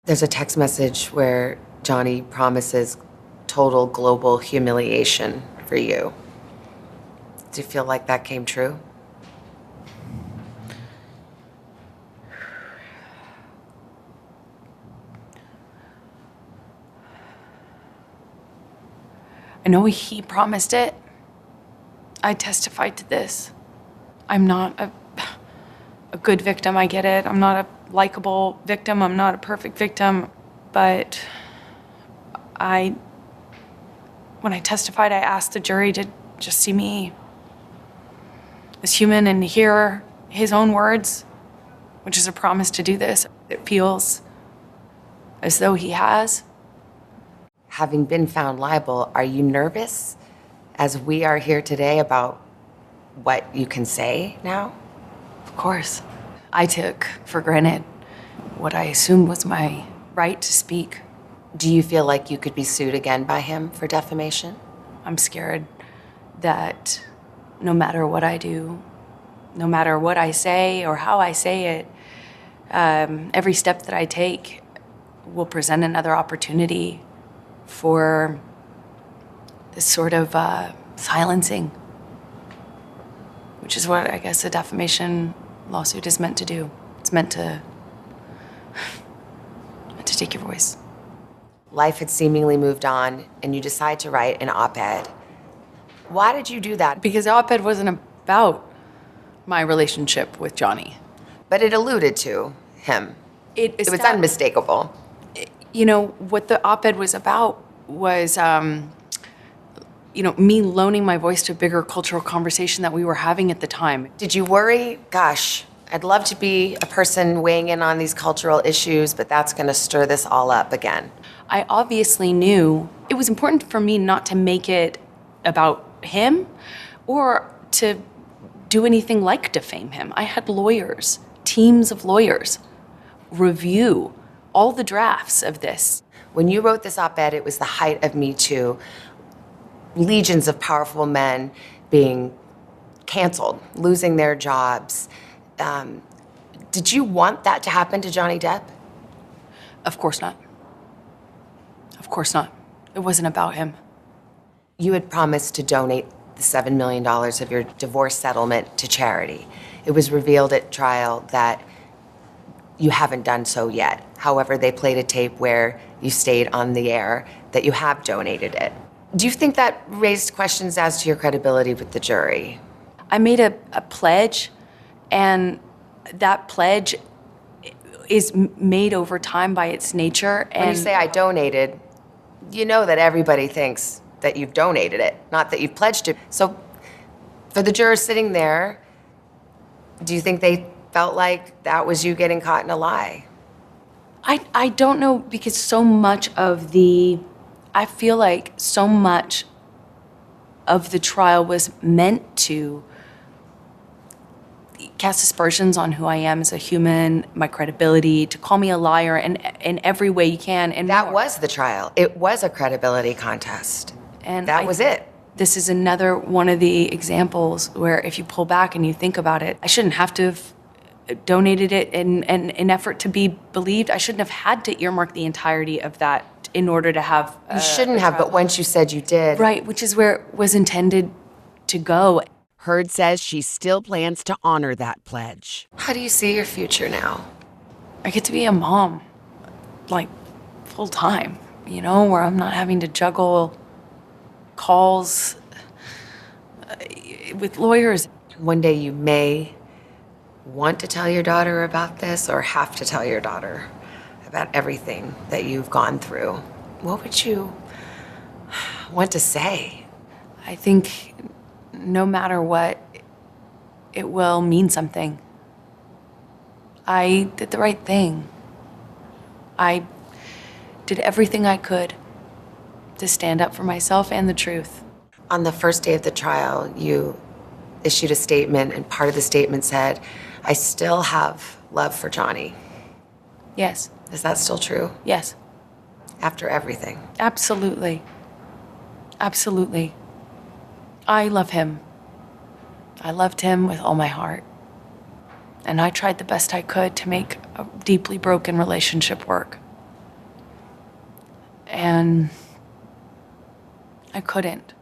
There's a text message where Johnny promises total global humiliation for you. Do you feel like that came true? I know he promised it. I testified to this. I'm not a good victim, I get it. I'm not a likable victim. I'm not a perfect victim. But when I testified, I asked the jury to just see me as human and hear his own words, which is a promise to do this. It feels as though he has. Having been found liable, are you nervous, as we are here today, about what you can say now? Of course. I took for granted what I assumed was my right to speak. Do you feel like you could be sued again by him for defamation? I'm scared that no matter what I do, no matter what I say or how I say it, every step that I take will present another opportunity for this sort of silencing, which is what I guess a defamation lawsuit is meant to do. It's meant to take your voice. Life had seemingly moved on, and you decide to write an op-ed. Why did you do that? Because the op-ed wasn't about my relationship with Johnny. But it alluded to him. It was unmistakable. You know, what the op-ed was about was, me loaning my voice to a bigger cultural conversation that we were having at the time. Did you worry, gosh, I'd love to be a person weighing in on these cultural issues, but that's going to stir this all up again? I obviously knew it was important for me not to make it about him or to do anything like defame him. I had lawyers, teams of lawyers, review all the drafts of this. When you wrote this op-ed, it was the height of Me Too. Legions of powerful men being canceled, losing their jobs. Did you want that to happen to Johnny Depp? Of course not. Of course not. It wasn't about him. You had promised to donate the $7 million of your divorce settlement to charity. It was revealed at trial that you haven't done so yet. However, they played a tape where you stayed on the air that you have donated it. Do you think that raised questions as to your credibility with the jury? I made a pledge, and that pledge is made over time by its nature. When you say I donated, you know that everybody thinks that you've donated it, not that you've pledged it. So for the jurors sitting there, do you think they felt like that was you getting caught in a lie? I don't know, because I feel like so much of the trial was meant to cast aspersions on who I am as a human, my credibility, to call me a liar in every way you can. And that was the trial. It was a credibility contest. And that was it. This is another one of the examples where if you pull back and you think about it, I shouldn't have to have donated it in an effort to be believed. I shouldn't have had to earmark the entirety of that in order to have You shouldn't have, but once you said you did. Right, which is where it was intended to go. Heard says she still plans to honor that pledge. How do you see your future now? I get to be a mom, like, full time, where I'm not having to juggle calls with lawyers. One day you may want to tell your daughter about this, or have to tell your daughter about everything that you've gone through. What would you want to say? I think no matter what, it will mean something. I did the right thing. I did everything I could to stand up for myself and the truth. On the first day of the trial, you issued a statement, and part of the statement said, I still have love for Johnny. Yes. Is that still true? Yes. After everything? Absolutely. Absolutely. I love him. I loved him with all my heart. And I tried the best I could to make a deeply broken relationship work. And I couldn't.